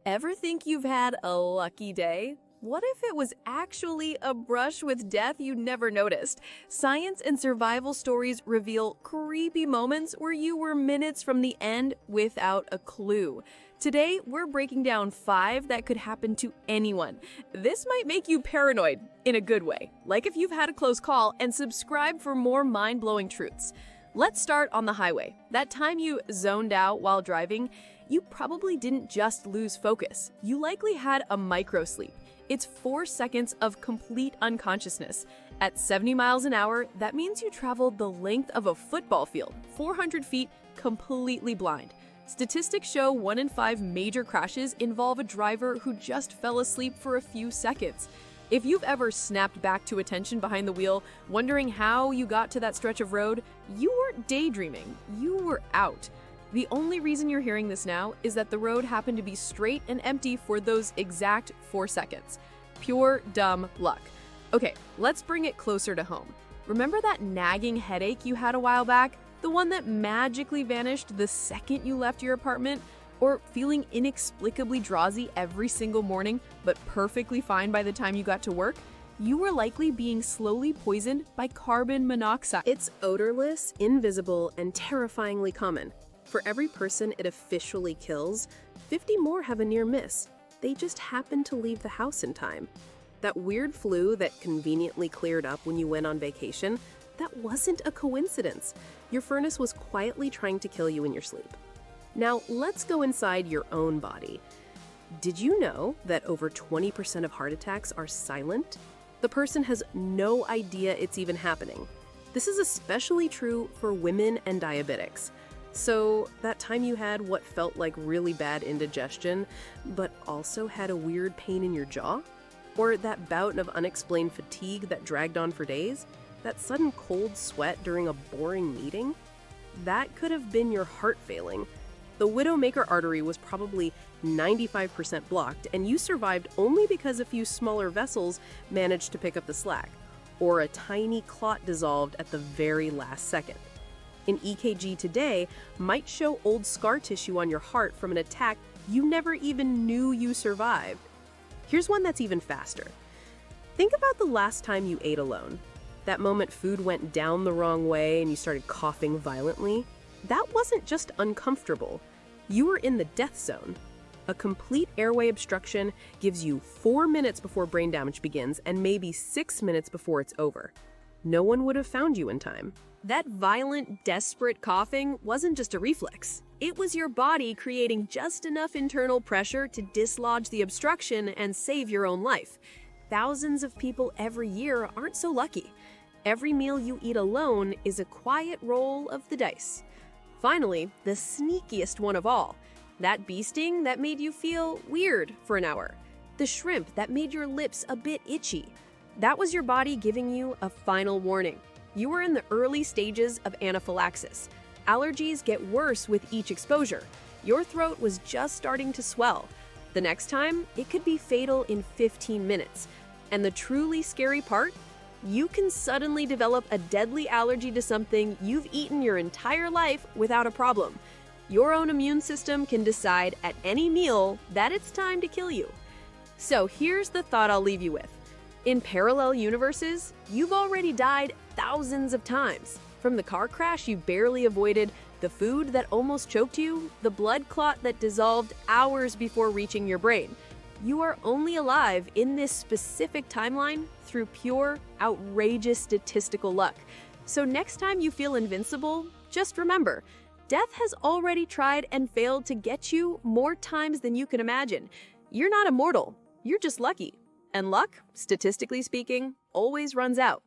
Ever think you've had a lucky day? What if it was actually a brush with death you never noticed? Science and survival stories reveal creepy moments where you were minutes from the end without a clue. Today, we're breaking down 5 that could happen to anyone. This might make you paranoid in a good way, like if you've had a close call, and subscribe for more mind-blowing truths. Let's start on the highway. That time you zoned out while driving, you probably didn't just lose focus. You likely had a microsleep. It's 4 seconds of complete unconsciousness. At 70 miles an hour, that means you traveled the length of a football field, 400 feet, completely blind. Statistics show 1 in 5 major crashes involve a driver who just fell asleep for a few seconds. If you've ever snapped back to attention behind the wheel, wondering how you got to that stretch of road, you weren't daydreaming, you were out. The only reason you're hearing this now is that the road happened to be straight and empty for those exact 4 seconds. Pure dumb luck. Okay, let's bring it closer to home. Remember that nagging headache you had a while back? The one that magically vanished the second you left your apartment? Or feeling inexplicably drowsy every single morning, but perfectly fine by the time you got to work? You were likely being slowly poisoned by carbon monoxide. It's odorless, invisible, and terrifyingly common. For every person it officially kills, 50 more have a near miss. They just happen to leave the house in time. That weird flu that conveniently cleared up when you went on vacation, that wasn't a coincidence. Your furnace was quietly trying to kill you in your sleep. Now, let's go inside your own body. Did you know that over 20% of heart attacks are silent? The person has no idea it's even happening. This is especially true for women and diabetics. So, that time you had what felt like really bad indigestion, but also had a weird pain in your jaw? Or that bout of unexplained fatigue that dragged on for days? That sudden cold sweat during a boring meeting? That could have been your heart failing. The widowmaker artery was probably 95% blocked, and you survived only because a few smaller vessels managed to pick up the slack, or a tiny clot dissolved at the very last second. An EKG today might show old scar tissue on your heart from an attack you never even knew you survived. Here's one that's even faster. Think about the last time you ate alone. That moment food went down the wrong way and you started coughing violently. That wasn't just uncomfortable. You were in the death zone. A complete airway obstruction gives you 4 minutes before brain damage begins and maybe 6 minutes before it's over. No one would have found you in time. That violent, desperate coughing wasn't just a reflex. It was your body creating just enough internal pressure to dislodge the obstruction and save your own life. Thousands of people every year aren't so lucky. Every meal you eat alone is a quiet roll of the dice. Finally, the sneakiest one of all. That bee sting that made you feel weird for an hour. The shrimp that made your lips a bit itchy. That was your body giving you a final warning. You were in the early stages of anaphylaxis. Allergies get worse with each exposure. Your throat was just starting to swell. The next time, it could be fatal in 15 minutes. And the truly scary part? You can suddenly develop a deadly allergy to something you've eaten your entire life without a problem. Your own immune system can decide at any meal that it's time to kill you. So here's the thought I'll leave you with. In parallel universes, you've already died thousands of times. From the car crash you barely avoided, the food that almost choked you, the blood clot that dissolved hours before reaching your brain. You are only alive in this specific timeline through pure, outrageous statistical luck. So next time you feel invincible, just remember, death has already tried and failed to get you more times than you can imagine. You're not immortal, you're just lucky. And luck, statistically speaking, always runs out.